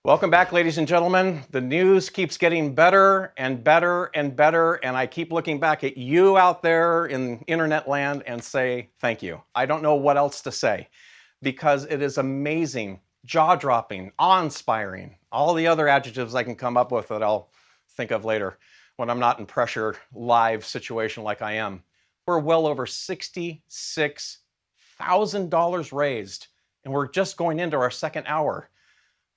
Welcome back, ladies and gentlemen. The news keeps getting better and better and better, and I keep looking back at you out there in internet land and say thank you. I don't know what else to say because it is amazing, jaw-dropping, awe-inspiring, all the other adjectives I can come up with that I'll think of later when I'm not in pressure live situation like I am. We're well over $66,000 raised, and we're just going into our second hour.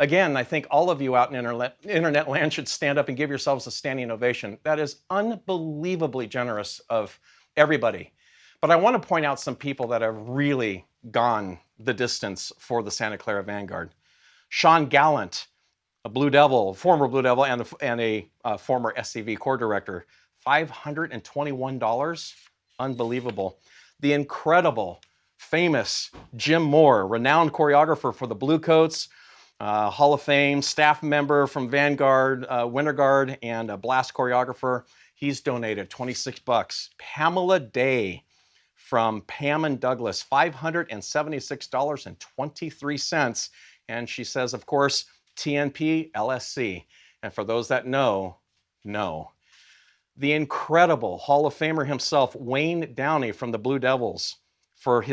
Again, I think all of you out in internet land should stand up and give yourselves a standing ovation. That is unbelievably generous of everybody. But I want to point out some people that have really gone the distance for the Santa Clara Vanguard. Sean Gallant, a Blue Devil, former Blue Devil, and a former SCV Corps director, $521, unbelievable. The incredible, famous Jim Moore, renowned choreographer for the Bluecoats, Hall of Fame, staff member from Vanguard, Winter Guard, and a blast choreographer. He's donated $26. Pamela Day from Pam and Douglas, $576.23. And she says, of course, TNP LSC. And for those that know. The incredible Hall of Famer himself, Wayne Downey from the Blue Devils, for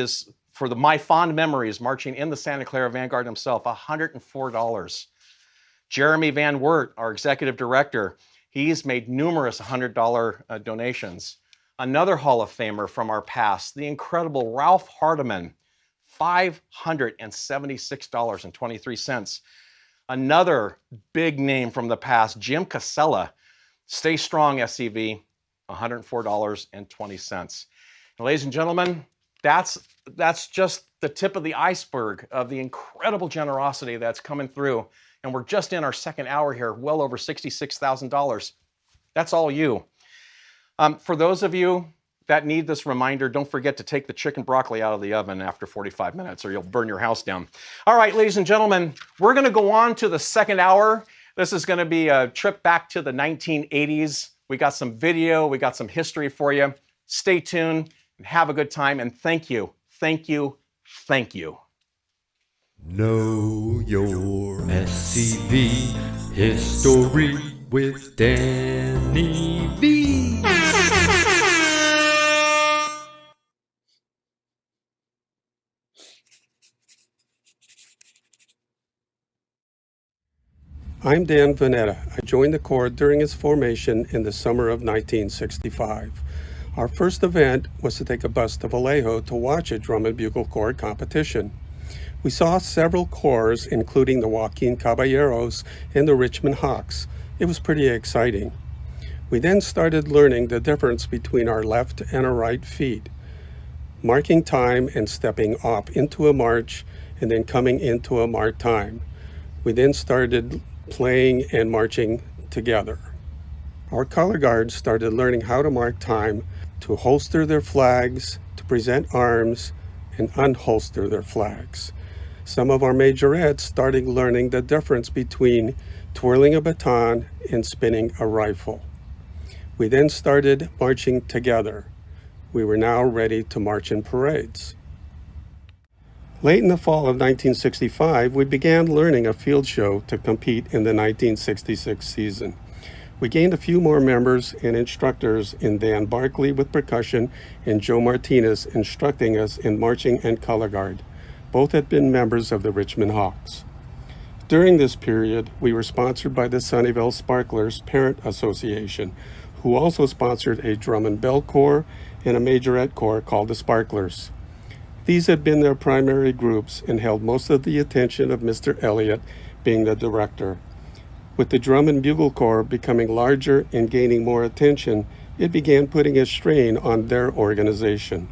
the My Fond Memories, marching in the Santa Clara Vanguard himself, $104. Jeremy Van Wert, our executive director, he's made numerous $100 donations. Another Hall of Famer from our past, the incredible Ralph Hardiman, $576.23. Another big name from the past, Jim Casella, Stay Strong SCV, $104.20. And ladies and gentlemen, that's just the tip of the iceberg of the incredible generosity that's coming through. And we're just in our second hour here, well over $66,000. That's all you. For those of you that need this reminder, don't forget to take the chicken broccoli out of the oven after 45 minutes or you'll burn your house down. All right, ladies and gentlemen, we're going to go on to the second hour. This is going to be a trip back to the 1980s. We got some video, we got some history for you. Stay tuned and have a good time, and thank you. Know your SCV history with Danny V. I'm Dan Vanetta. I joined the Corps during its formation in the summer of 1965. Our first event was to take a bus to Vallejo to watch a Drum and Bugle Corps competition. We saw several corps, including the Joaquin Caballeros and the Richmond Hawks. It was pretty exciting. We then started learning the difference between our left and our right feet, marking time and stepping off into a march and then coming into a mark time. We then started playing and marching together. Our color guards started learning how to mark time, to holster their flags, to present arms, and unholster their flags. Some of our majorettes started learning the difference between twirling a baton and spinning a rifle. We then started marching together. We were now ready to march in parades. Late in the fall of 1965, we began learning a field show to compete in the 1966 season. We gained a few more members and instructors in Dan Barkley with percussion and Joe Martinez instructing us in marching and color guard. Both had been members of the Richmond Hawks. During this period, we were sponsored by the Sunnyvale Sparklers Parent Association, who also sponsored a drum and bell corps and a majorette corps called the Sparklers. These had been their primary groups and held most of the attention of Mr. Elliott, being the director. With the Drum and Bugle Corps becoming larger and gaining more attention, it began putting a strain on their organization.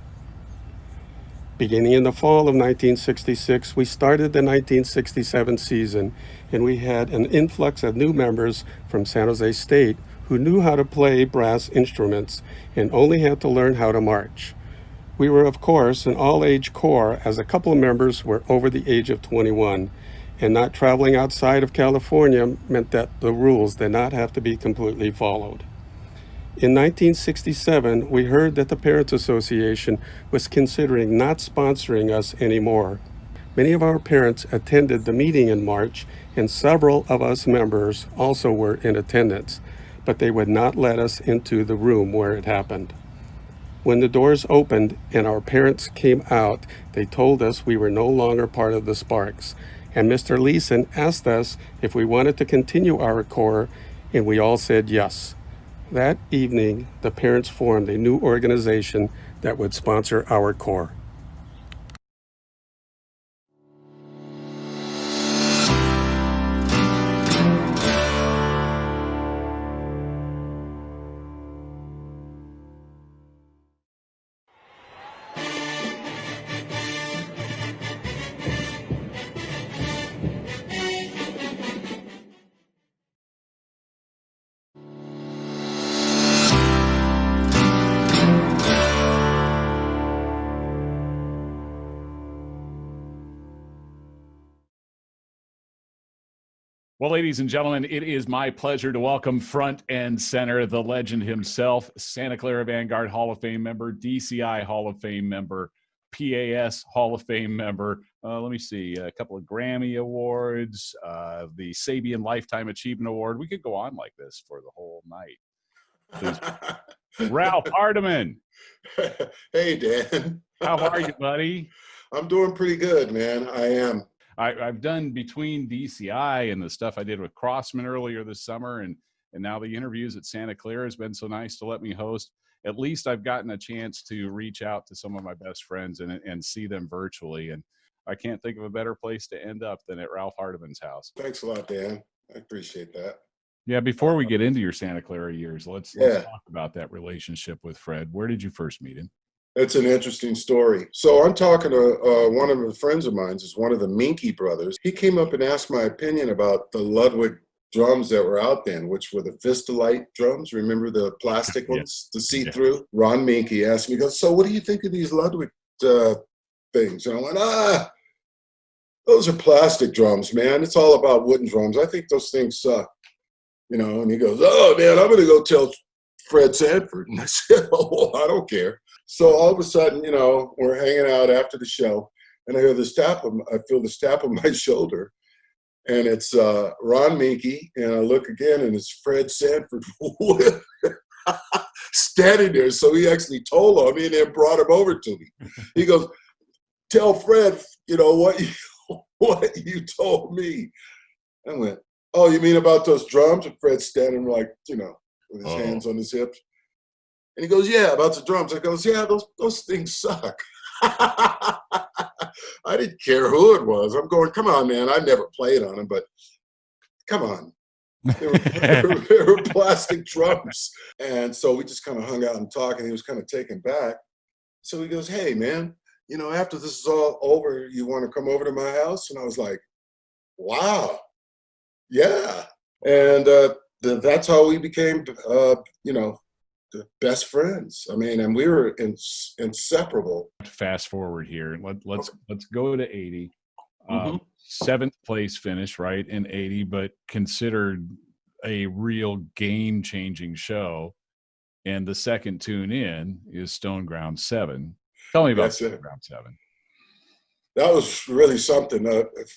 Beginning in the fall of 1966, we started the 1967 season, and we had an influx of new members from San Jose State who knew how to play brass instruments and only had to learn how to march. We were, of course, an all-age corps, as a couple of members were over the age of 21, and not traveling outside of California meant that the rules did not have to be completely followed. In 1967, we heard that the Parents Association was considering not sponsoring us anymore. Many of our parents attended the meeting in March, and several of us members also were in attendance, but they would not let us into the room where it happened. When the doors opened and our parents came out, they told us we were no longer part of the Sparks, and Mr. Leeson asked us if we wanted to continue our corps, and we all said yes. That evening, the parents formed a new organization that would sponsor our corps. Well, ladies and gentlemen, it is my pleasure to welcome front and center the legend himself, Santa Clara Vanguard Hall of Fame member, DCI Hall of Fame member, PAS Hall of Fame member. Let me see, a couple of Grammy Awards, the Sabian Lifetime Achievement Award. We could go on like this for the whole night. Please. Ralph Hardiman. Hey, Dan. How are you, buddy? I'm doing pretty good, man. I am. I've done between DCI and the stuff I did with Crossman earlier this summer, and now the interviews at Santa Clara has been so nice to let me host. At least I've gotten a chance to reach out to some of my best friends and see them virtually. And I can't think of a better place to end up than at Ralph Hardiman's house. Thanks a lot, Dan. I appreciate that. Yeah, before we get into your Santa Clara years, let's talk about that relationship with Fred. Where did you first meet him? It's an interesting story. So I'm talking to one of the friends of mine, is one of the Minky brothers. He came up and asked my opinion about the Ludwig drums that were out then, which were the Vistalite drums. Remember the plastic ones, the see-through? Yeah. Ron Minky asked me, he goes, so what do you think of these Ludwig things? And I went, those are plastic drums, man. It's all about wooden drums. I think those things suck. You know, and he goes, oh, man, I'm going to go tell Fred Sanford. And I said, oh, well, I don't care. So all of a sudden, you know, we're hanging out after the show, and I hear I feel this tap on my shoulder, and it's Ron Minky, and I look again, and it's Fred Sanford standing there. So he actually told on me and then brought him over to me. He goes, tell Fred, you know, what you told me. I went, oh, you mean about those drums? And Fred's standing like, you know, with his hands on his hips. And he goes, yeah, about the drums. I goes, yeah, those things suck. I didn't care who it was. I'm going, come on, man. I never played on them, but come on. They were plastic drums. And so we just kind of hung out and talked, and he was kind of taken back. So he goes, hey, man, you know, after this is all over, you want to come over to my house? And I was like, wow, yeah. And that's how we became, you know, the best friends. I mean, and we were inseparable. Fast forward here. Let's go to 80. Seventh place finish, right, in 80, but considered a real game-changing show. And the second tune in is Stone Ground 7. Tell me about Stone Ground 7. That was really something.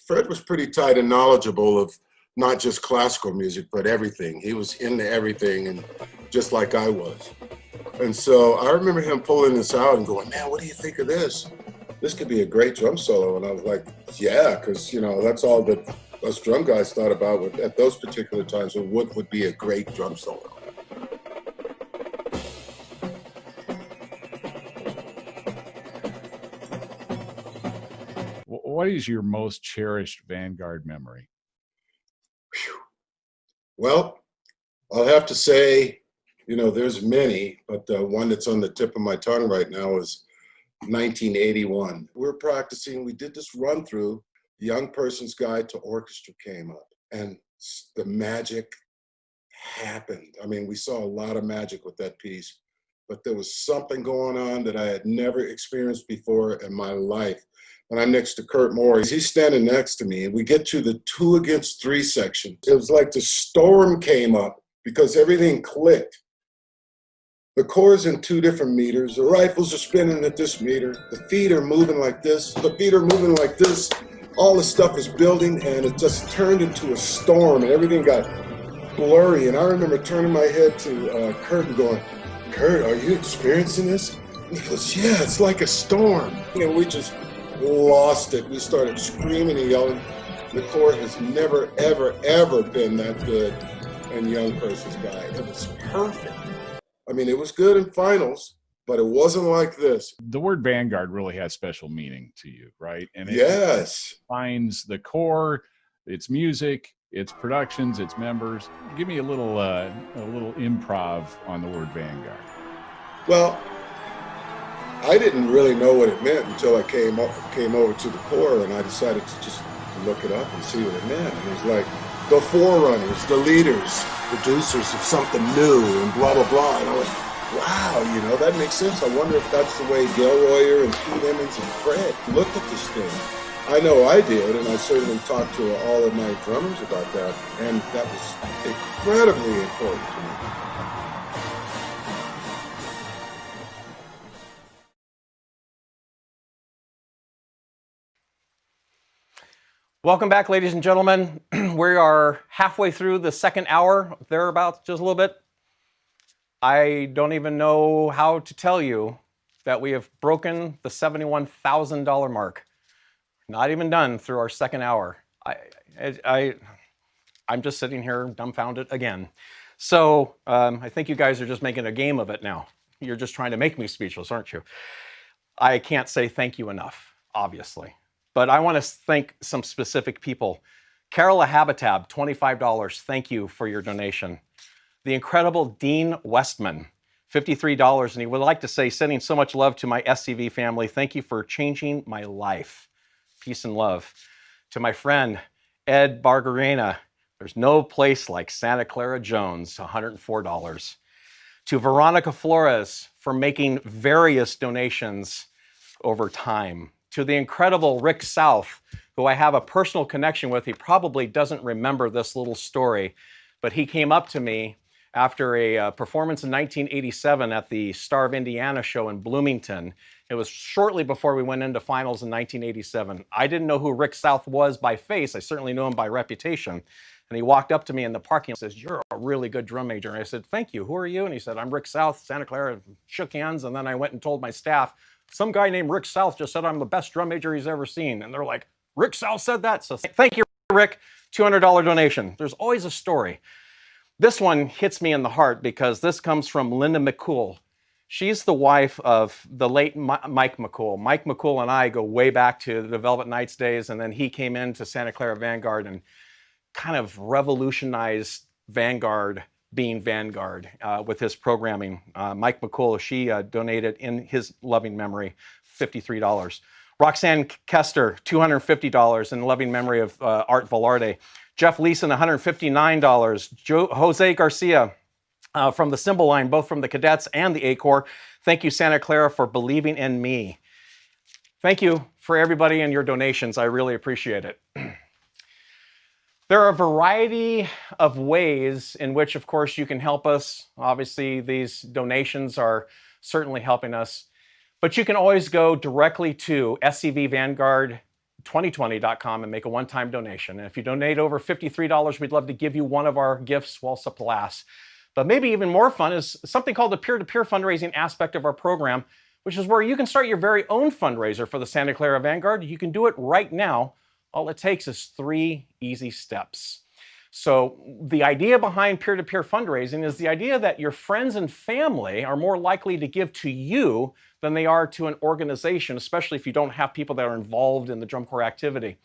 Fred was pretty tight and knowledgeable of not just classical music, but everything. He was into everything, and just like I was. And so I remember him pulling this out and going, man, what do you think of this? This could be a great drum solo. And I was like, yeah, because, you know, that's all that us drum guys thought about at those particular times, what would be a great drum solo. What is your most cherished Vanguard memory? Well, I'll have to say, you know, there's many, but the one that's on the tip of my tongue right now is 1981. We're practicing, we did this run through, the Young Person's Guide to Orchestra came up, and the magic happened. I mean, we saw a lot of magic with that piece, but there was something going on that I had never experienced before in my life. And I'm next to Kurt Moore. He's standing next to me, and we get to the 2 against 3 section. It was like the storm came up because everything clicked. The core's in 2 different meters. The rifles are spinning at this meter. The feet are moving like this. The feet are moving like this. All the stuff is building, and it just turned into a storm, and everything got blurry. And I remember turning my head to Kurt and going, "Kurt, are you experiencing this?" And he goes, "Yeah, it's like a storm." And we just lost it. We started screaming and yelling. The Corps has never, ever, ever been that good in young person's guide. It was perfect. I mean, it was good in finals, but it wasn't like this. The word Vanguard really has special meaning to you, right? And it Yes. defines the Corps, its music, its productions, its members. Give me a little improv on the word Vanguard. Well, I didn't really know what it meant until I came over to the Corps, and I decided to just look it up and see what it meant. And it was like the forerunners, the leaders, producers of something new, and blah, blah, blah. And I was, wow, that makes sense. I wonder if that's the way Gail Royer and Pete Emmons and Fred looked at this thing. I know I did, and I certainly talked to all of my drummers about that, and that was incredibly important to me. Welcome back, ladies and gentlemen. We are halfway through the second hour, thereabouts, just a little bit. I don't even know how to tell you that we have broken the $71,000 mark. Not even done through our second hour. I'm just sitting here dumbfounded again. So I think you guys are just making a game of it now. You're just trying to make me speechless, aren't you? I can't say thank you enough, obviously. But I want to thank some specific people. Carola Habitab, $25. Thank you for your donation. The incredible Dean Westman, $53. And he would like to say, sending so much love to my SCV family. Thank you for changing my life. Peace and love. To my friend, Ed Bargarena, there's no place like Santa Clara Jones, $104. To Veronica Flores for making various donations over time. To the incredible Rick South, who I have a personal connection with. He probably doesn't remember this little story, but he came up to me after a performance in 1987 at the Star of Indiana show in Bloomington. It was shortly before we went into finals in 1987. I didn't know who Rick South was by face. I certainly knew him by reputation. And he walked up to me in the parking lot and says, "You're a really good drum major." And I said, "Thank you. Who are you?" And he said, "I'm Rick South, Santa Clara." Shook hands, and then I went and told my staff, "Some guy named Rick South just said I'm the best drum major he's ever seen." And they're like, "Rick South said that?" So thank you, Rick. $200 donation. There's always a story. This one hits me in the heart because this comes from Linda McCool. She's the wife of the late Mike McCool. Mike McCool and I go way back to the Velvet Knights days, and then he came into Santa Clara Vanguard and kind of revolutionized Vanguard being Vanguard with his programming. Mike McCool, she donated in his loving memory, $53. Roxanne Kester, $250 in loving memory of Art Velarde. Jeff Leeson, $159. Jose Garcia from the Symbol Line, both from the Cadets and the A Corps. Thank you, Santa Clara, for believing in me. Thank you for everybody and your donations. I really appreciate it. There are a variety of ways in which, of course, you can help us. Obviously, these donations are certainly helping us. But you can always go directly to scvvanguard2020.com and make a one-time donation. And if you donate over $53, we'd love to give you one of our gifts while supplies last. But maybe even more fun is something called the peer-to-peer fundraising aspect of our program, which is where you can start your very own fundraiser for the Santa Clara Vanguard. You can do it right now. All it takes is 3 easy steps. So the idea behind peer-to-peer fundraising is the idea that your friends and family are more likely to give to you than they are to an organization, especially if you don't have people that are involved in the drum corps activity.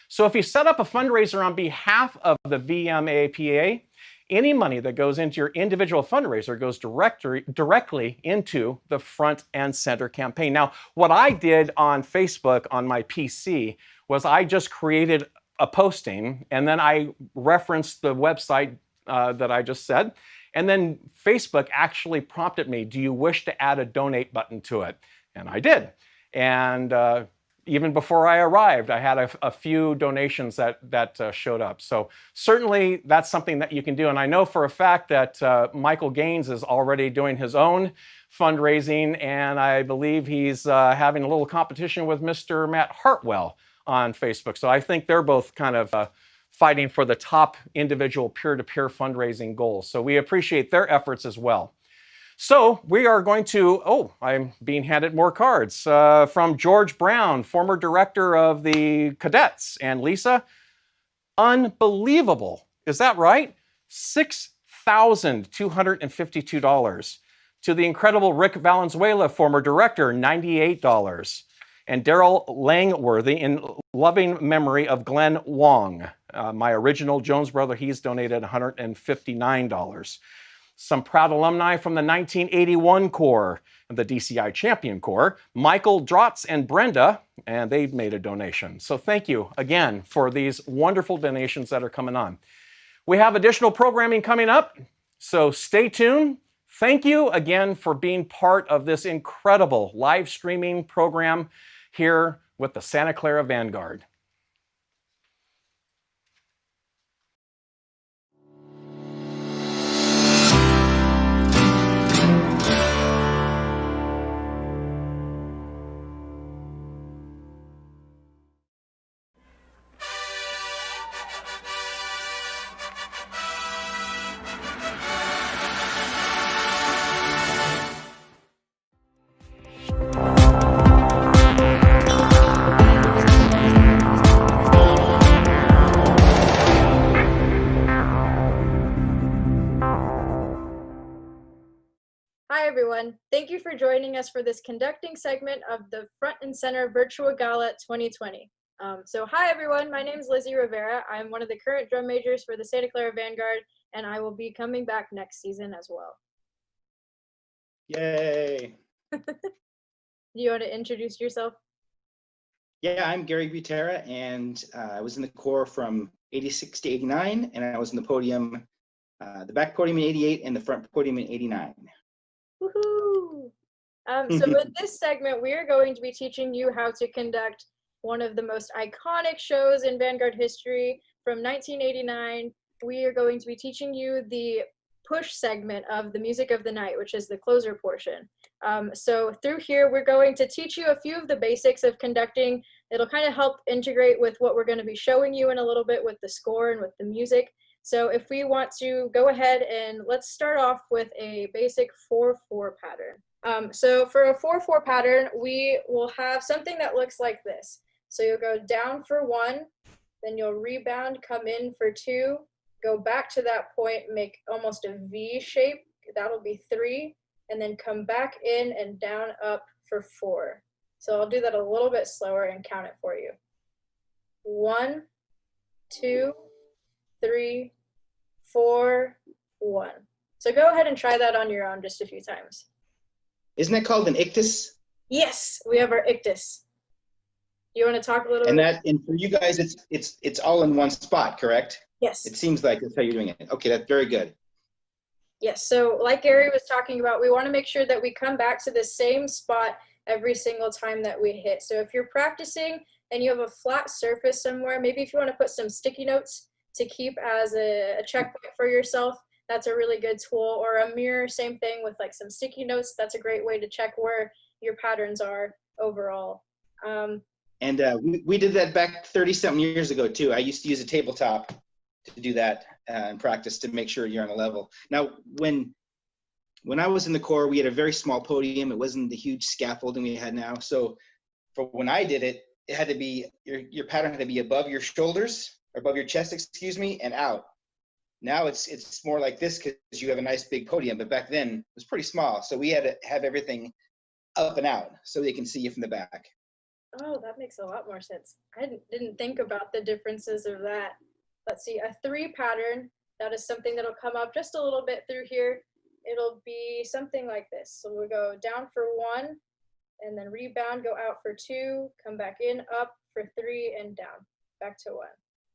So if you set up a fundraiser on behalf of the VMAPA, any money that goes into your individual fundraiser goes directly into the Front and Center campaign. Now, what I did on Facebook on my PC was I just created a posting, and then I referenced the website that I just said, and then Facebook actually prompted me, "Do you wish to add a donate button to it?" And I did. And even before I arrived, I had a few donations that showed up. So certainly that's something that you can do. And I know for a fact that Michael Gaines is already doing his own fundraising, and I believe he's having a little competition with Mr. Matt Hartwell on Facebook. So I think they're both kind of fighting for the top individual peer-to-peer fundraising goals. So we appreciate their efforts as well. So we are going to, I'm being handed more cards from George Brown, former director of the Cadets, and Lisa. Unbelievable. Is that right? $6,252. To the incredible Rick Valenzuela, former director, $98. And Daryl Langworthy, in loving memory of Glenn Wong, my original Jones brother, he's donated $159. Some proud alumni from the 1981 Corps, the DCI Champion Corps, Michael Drotz and Brenda, and they've made a donation. So thank you again for these wonderful donations that are coming on. We have additional programming coming up, so stay tuned. Thank you again for being part of this incredible live streaming program here with the Santa Clara Vanguard. Hi, everyone. Thank you for joining us for this conducting segment of the Front and Center Virtual Gala 2020. Hi, everyone. My name is Lizzie Rivera. I'm one of the current drum majors for the Santa Clara Vanguard, and I will be coming back next season as well. Yay. Do you want to introduce yourself? Yeah, I'm Gary Butera, and I was in the Corps from 86 to 89, and I was in the podium, the back podium in 88 and the front podium in 89. Woohoo! So with this segment, we are going to be teaching you how to conduct one of the most iconic shows in Vanguard history from 1989. We are going to be teaching you the push segment of the Music of the Night, which is the closer portion. So through here, we're going to teach you a few of the basics of conducting. It'll kind of help integrate with what we're going to be showing you in a little bit with the score and with the music. So if we want to go ahead and let's start off with a basic 4/4 pattern. So for a 4/4 pattern, we will have something that looks like this. So you'll go down for 1, then you'll rebound, come in for 2, go back to that point, make almost a V shape. That'll be 3, and then come back in and down up for 4. So I'll do that a little bit slower and count it for you. 1, 2, 3, 4, 1. So go ahead and try that on your own just a few times. Isn't that called an ictus? Yes, we have our ictus. You want to talk a little And bit? and for you guys, it's all in one spot, correct? Yes. It seems like that's how you're doing it. Okay, that's very good. Yes, so like Gary was talking about, we want to make sure that we come back to the same spot every single time that we hit. So if you're practicing and you have a flat surface somewhere, maybe if you want to put some sticky notes to keep as a checkpoint for yourself, that's a really good tool. Or a mirror, same thing with like some sticky notes. That's a great way to check where your patterns are overall. And we did that back 30-something years ago, too. I used to use a tabletop to do that in practice to make sure you're on a level. Now, when I was in the Corps, we had a very small podium. It wasn't the huge scaffolding we had now. So for when I did it, it had to be, your pattern had to be above your shoulders, or above your chest, excuse me, and out. Now it's more like this because you have a nice big podium, but back then it was pretty small. So we had to have everything up and out so they can see you from the back. Oh, that makes a lot more sense. I didn't think about the differences of that. Let's see, a 3 pattern, that is something that'll come up just a little bit through here. It'll be something like this. So we'll go down for 1, and then rebound, go out for 2, come back in, up for 3, and down, back to 1.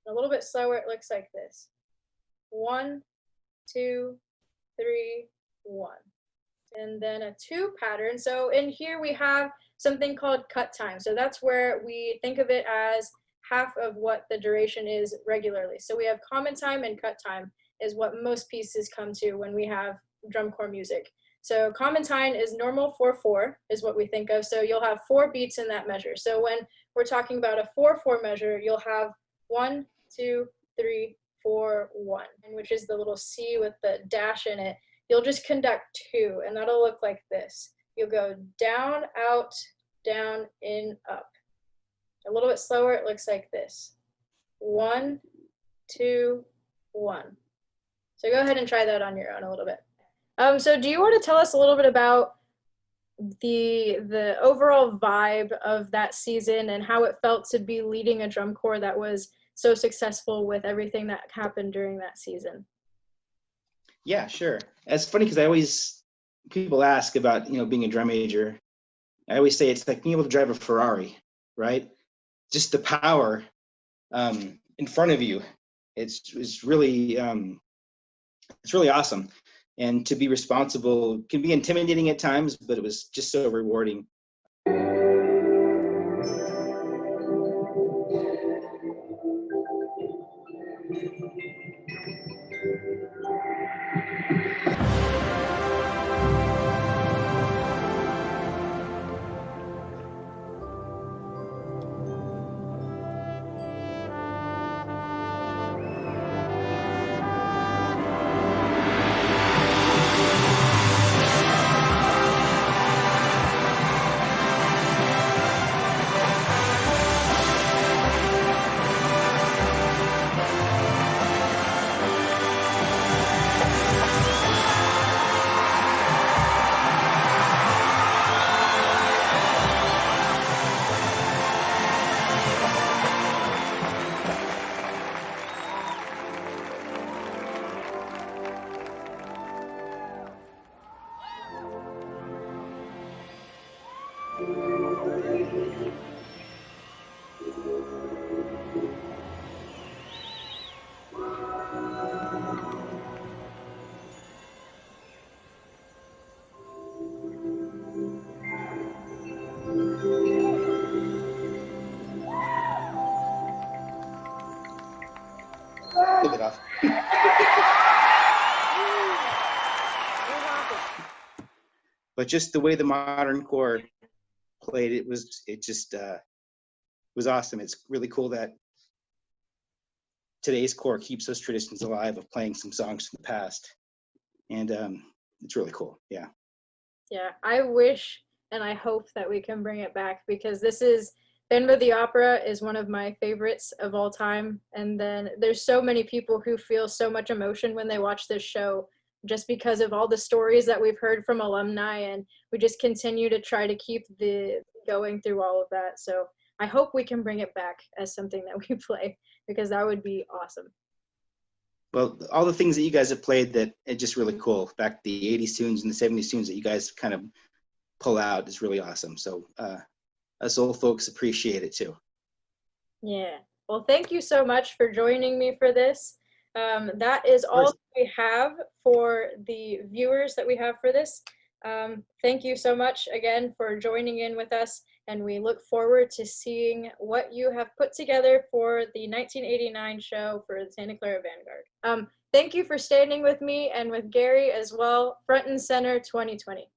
A little bit slower, it looks like this. 1, 2, 3, 1. and then a 2 pattern. So in here we have something called cut time. So that's where we think of it as half of what the duration is regularly. So we have common time and cut time is what most pieces come to when we have drum corps music. So common time is normal 4/4 is what we think of. So you'll have 4 beats in that measure. So when we're talking about a 4/4 measure, you'll have 1, 2, 3, 4, 1, which is the little C with the dash in it. You'll just conduct 2, and that'll look like this. You'll go down, out, down, in, up. A little bit slower, it looks like this. 1, 2, 1. So go ahead and try that on your own a little bit. So do you want to tell us a little bit about the overall vibe of that season and how it felt to be leading a drum corps that was so successful with everything that happened during that season? Yeah, sure. It's funny because people ask about, being a drum major. I always say it's like being able to drive a Ferrari, right? Just the power in front of you. It's really awesome. And to be responsible can be intimidating at times, but it was just so rewarding. Flip it off. But just the way the modern corps played, it was awesome. It's really cool that today's corps keeps those traditions alive of playing some songs from the past, and it's really cool. Yeah. Yeah, I wish and I hope that we can bring it back, because this is Phantom of the Opera is one of my favorites of all time. And then there's so many people who feel so much emotion when they watch this show, just because of all the stories that we've heard from alumni, and we just continue to try to keep going through all of that. So I hope we can bring it back as something that we play, because that would be awesome. Well, all the things that you guys have played that are just really cool, back the 80s tunes and the 70s tunes that you guys kind of pull out is really awesome. So us old folks appreciate it too. Yeah. Well, thank you so much for joining me for this. That is all we have for the viewers that we have for this. Thank you so much again for joining in with us, and we look forward to seeing what you have put together for the 1989 show for the Santa Clara Vanguard. Thank you for standing with me and with Gary as well. Front and Center 2020.